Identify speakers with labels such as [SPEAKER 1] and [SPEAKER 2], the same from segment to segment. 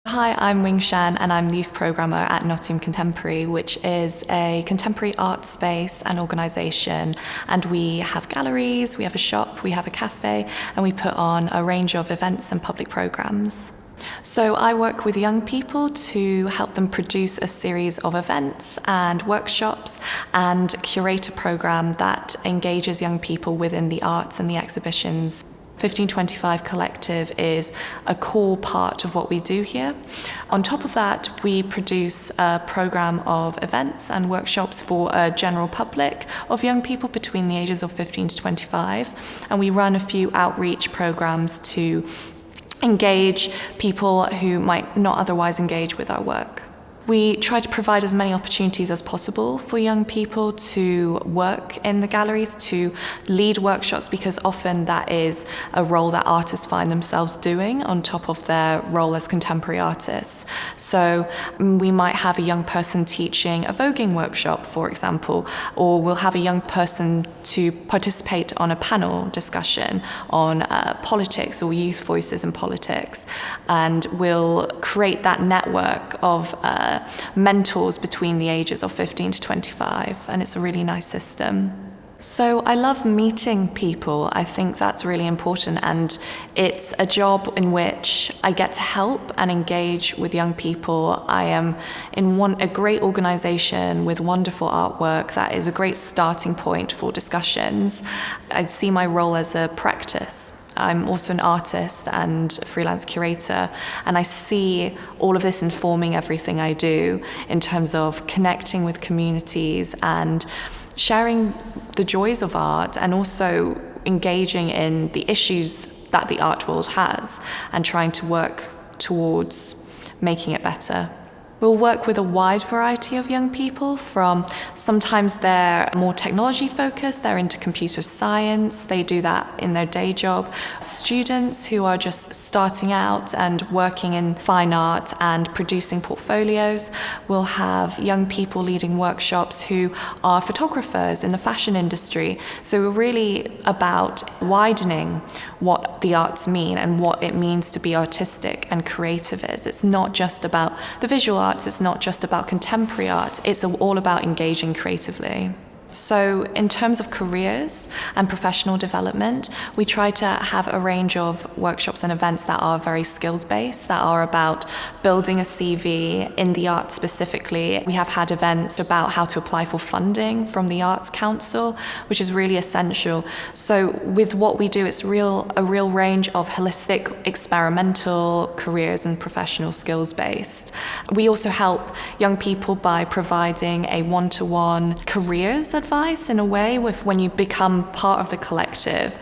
[SPEAKER 1] Hi, I'm Wingshan and I'm the youth programmer at Nottingham Contemporary, which is a contemporary art space and organisation. And we have galleries, we have a shop, we have a cafe, and we put on a range of events and public programmes. So I work with young people to help them produce a series of events and workshops and curate a programme that engages young people within the arts and the exhibitions. 1525 Collective is a core part of what we do here. On top of that, we produce a programme of events and workshops for a general public of young people between the ages of 15 to 25, and we run a few outreach programmes to engage people who might not otherwise engage with our work. We try to provide as many opportunities as possible for young people to work in the galleries, to lead workshops, because often that is a role that artists find themselves doing on top of their role as contemporary artists. So we might have a young person teaching a voguing workshop, for example, or we'll have a young person to participate on a panel discussion on politics or youth voices in politics, and we'll create that network of mentors between the ages of 15 to 25, and it's a really nice system. So I love meeting people. I think that's really important, and it's a job in which I get to help and engage with young people. I am in a great organisation with wonderful artwork that is a great starting point for discussions. I see my role as a practice. I'm also an artist and a freelance curator, and I see all of this informing everything I do in terms of connecting with communities and sharing the joys of art, and also engaging in the issues that the art world has and trying to work towards making it better. We'll work with a wide variety of young people. From sometimes they're more technology focused, they're into computer science, they do that in their day job. Students who are just starting out and working in fine art and producing portfolios. We'll have young people leading workshops who are photographers in the fashion industry. So we're really about widening what the arts mean and what it means to be artistic and creative is. It's not just about the visual arts, it's not just about contemporary art, it's all about engaging creatively. So in terms of careers and professional development, we try to have a range of workshops and events that are very skills-based, that are about building a CV in the arts specifically. We have had events about how to apply for funding from the Arts Council, which is really essential. So with what we do, it's a real range of holistic, experimental careers and professional skills-based. We also help young people by providing a one-to-one careers advice in a way. When you become part of the collective,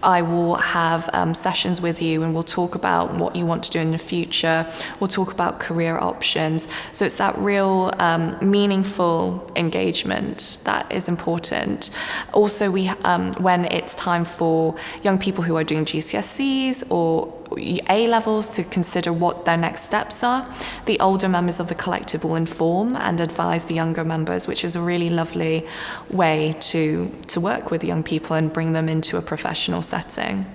[SPEAKER 1] I will have sessions with you, and we'll talk about what you want to do in the future. We'll talk about career options. So it's that real meaningful engagement that is important. Also, when it's time for young people who are doing GCSEs or A-levels to consider what their next steps are, the older members of the collective will inform and advise the younger members, which is a really lovely way to work with young people and bring them into a professional setting.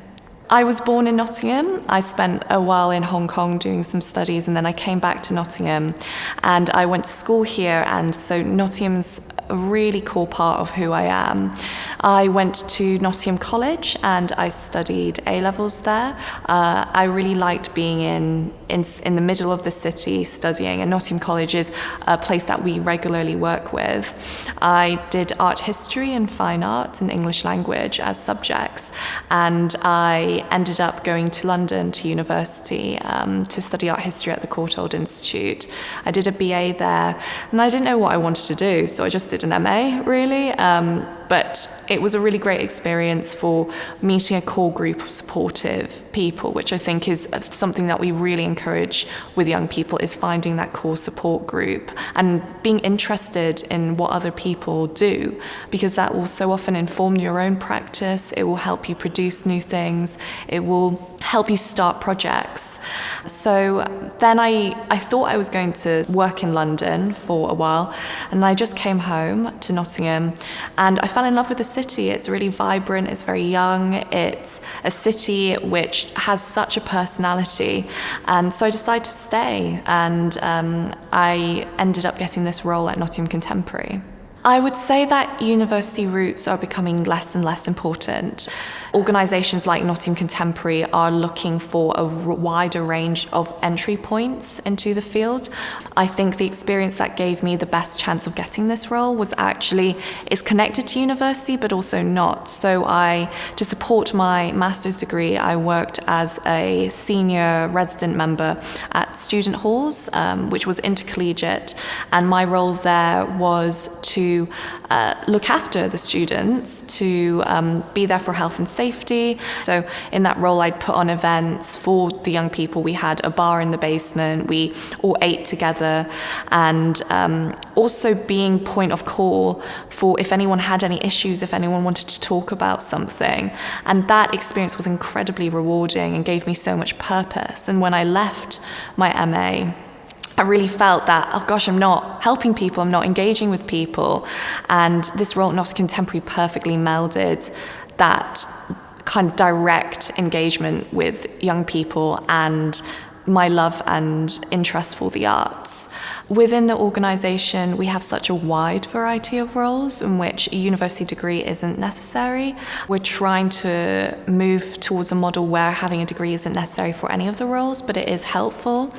[SPEAKER 1] I was born in Nottingham. I spent a while in Hong Kong doing some studies, and then I came back to Nottingham and I went to school here, and so Nottingham's a really core part of who I am. I went to Nottingham College and I studied A-levels there. I really liked being in the middle of the city studying, and Nottingham College is a place that we regularly work with. I did art history and fine art and English language as subjects, and I ended up going to London to university to study art history at the Courtauld Institute. I did a BA there, and I didn't know what I wanted to do, so I just did an MA, really. But it was a really great experience for meeting a core group of supportive people, which I think is something that we really encourage with young people, is finding that core support group and being interested in what other people do, because that will so often inform your own practice. It will help you produce new things. It will help you start projects. So then I thought I was going to work in London for a while, and I just came home to Nottingham, and I found fell in love with the city. It's really vibrant, it's very young, it's a city which has such a personality. And so I decided to stay, and I ended up getting this role at Nottingham Contemporary. I would say that university routes are becoming less and less important. Organisations like Nottingham Contemporary are looking for a wider range of entry points into the field. I think the experience that gave me the best chance of getting this role was actually, it's connected to university but also not. So to support my master's degree, I worked as a senior resident member at student halls, which was intercollegiate, and my role there was to look after the students, to be there for health and safety. So in that role, I'd put on events for the young people. We had a bar in the basement, we all ate together, and also being point of call for if anyone had any issues, if anyone wanted to talk about something. And that experience was incredibly rewarding and gave me so much purpose. And when I left my MA, I really felt that, oh gosh, I'm not helping people, I'm not engaging with people. And this role at Nottingham Contemporary perfectly melded that kind of direct engagement with young people and my love and interest for the arts. Within the organisation, we have such a wide variety of roles in which a university degree isn't necessary. We're trying to move towards a model where having a degree isn't necessary for any of the roles, but it is helpful.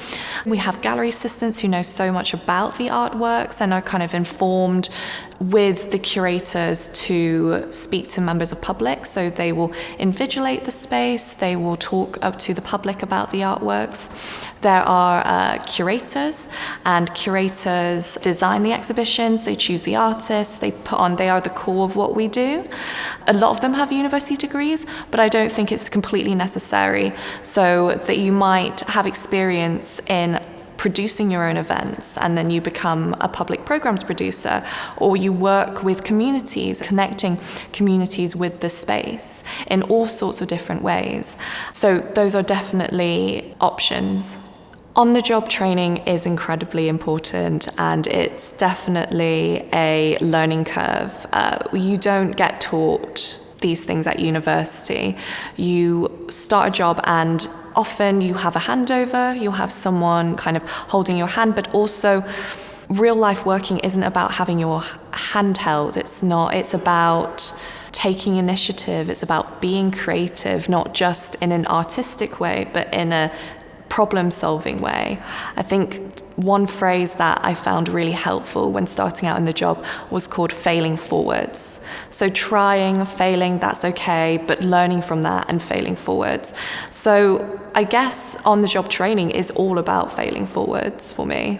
[SPEAKER 1] We have gallery assistants who know so much about the artworks and are kind of informed with the curators to speak to members of public. So they will invigilate the space, they will talk up to the public about the artworks. There are curators, and curators design the exhibitions, they choose the artists, they are the core of what we do. A lot of them have university degrees, but I don't think it's completely necessary, so that you might have experience in producing your own events and then you become a public programs producer, or you work with communities, connecting communities with the space in all sorts of different ways. So those are definitely options. On-the-job training is incredibly important, and it's definitely a learning curve. You don't get taught these things at university. You start a job and often you have a handover, you'll have someone kind of holding your hand, but also real life working isn't about having your hand held. It's about taking initiative, it's about being creative, not just in an artistic way, but in a problem-solving way. I think one phrase that I found really helpful when starting out in the job was called failing forwards. So trying, failing, that's okay, but learning from that and failing forwards. So I guess on-the-job training is all about failing forwards for me.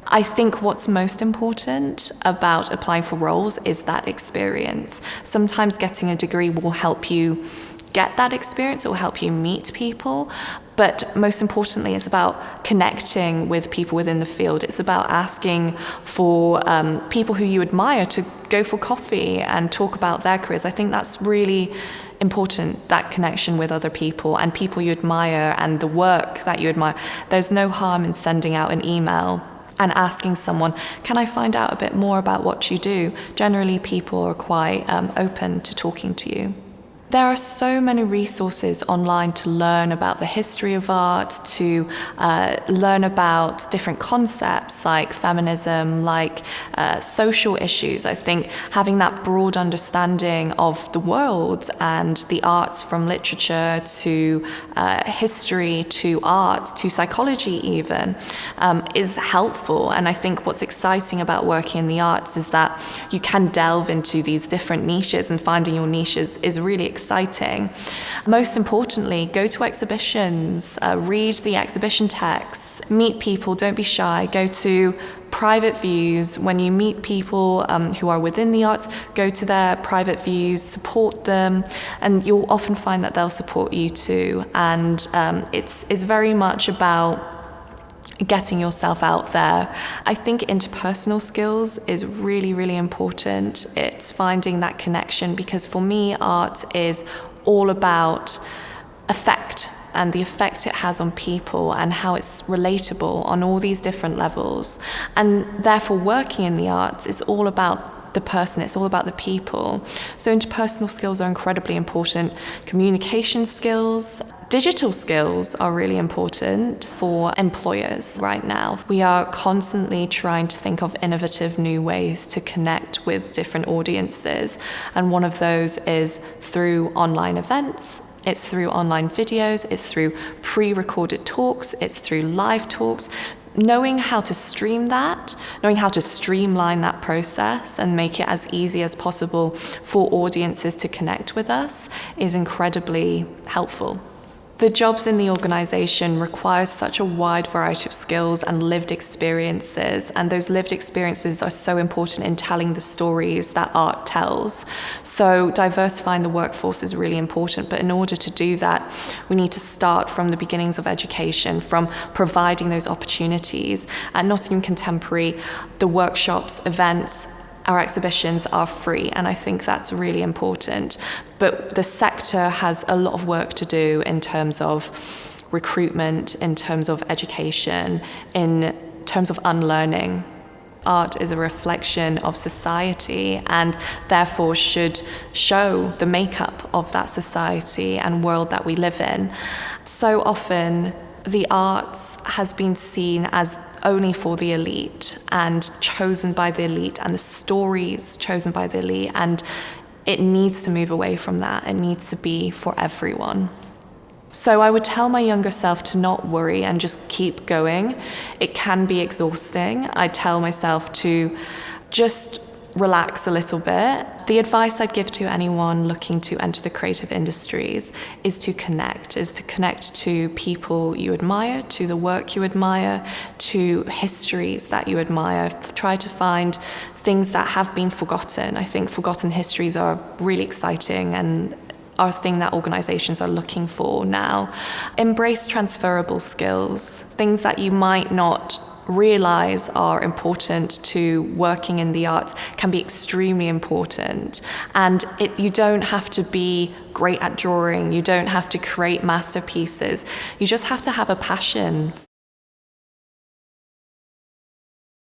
[SPEAKER 1] I think what's most important about applying for roles is that experience. Sometimes getting a degree will help you get that experience, it will help you meet people, but most importantly, it's about connecting with people within the field. It's about asking for people who you admire to go for coffee and talk about their careers. I think that's really important, that connection with other people and people you admire and the work that you admire. There's no harm in sending out an email and asking someone, can I find out a bit more about what you do? Generally, people are quite open to talking to you. There are so many resources online to learn about the history of art, to learn about different concepts like feminism, like social issues. I think having that broad understanding of the world and the arts, from literature to history to art to psychology even, is helpful. And I think what's exciting about working in the arts is that you can delve into these different niches, and finding your niches is really exciting. Most importantly, go to exhibitions, read the exhibition texts, meet people, don't be shy, go to private views. When you meet people who are within the arts, go to their private views, support them, and you'll often find that they'll support you too. And it's very much about getting yourself out there. I think interpersonal skills is really, really important. It's finding that connection, because for me, art is all about effect and the effect it has on people and how it's relatable on all these different levels. And therefore, working in the arts is all about the person, it's all about the people. So interpersonal skills are incredibly important. Communication skills, digital skills are really important for employers right now. We are constantly trying to think of innovative new ways to connect with different audiences, and one of those is through online events. It's through online videos, it's through pre-recorded talks, it's through live talks. Knowing how to stream that, knowing how to streamline that process and make it as easy as possible for audiences to connect with us is incredibly helpful. The jobs in the organisation require such a wide variety of skills and lived experiences, and those lived experiences are so important in telling the stories that art tells. So diversifying the workforce is really important, but in order to do that, we need to start from the beginnings of education, from providing those opportunities. At Nottingham Contemporary, the workshops, events, our exhibitions are free, and I think that's really important. But the sector has a lot of work to do in terms of recruitment, in terms of education, in terms of unlearning. Art is a reflection of society and therefore should show the makeup of that society and world that we live in. So often, the arts has been seen as only for the elite and chosen by the elite, and the stories chosen by the elite, and it needs to move away from that. It needs to be for everyone. So I would tell my younger self to not worry and just keep going. It can be exhausting. I tell myself to just relax a little bit. The advice I'd give to anyone looking to enter the creative industries is to connect to people you admire, to the work you admire, to histories that you admire. Try to find things that have been forgotten. I think forgotten histories are really exciting and are a thing that organisations are looking for now. Embrace transferable skills, things that you might not realise are important to working in the arts can be extremely important. And you don't have to be great at drawing, you don't have to create masterpieces, you just have to have a passion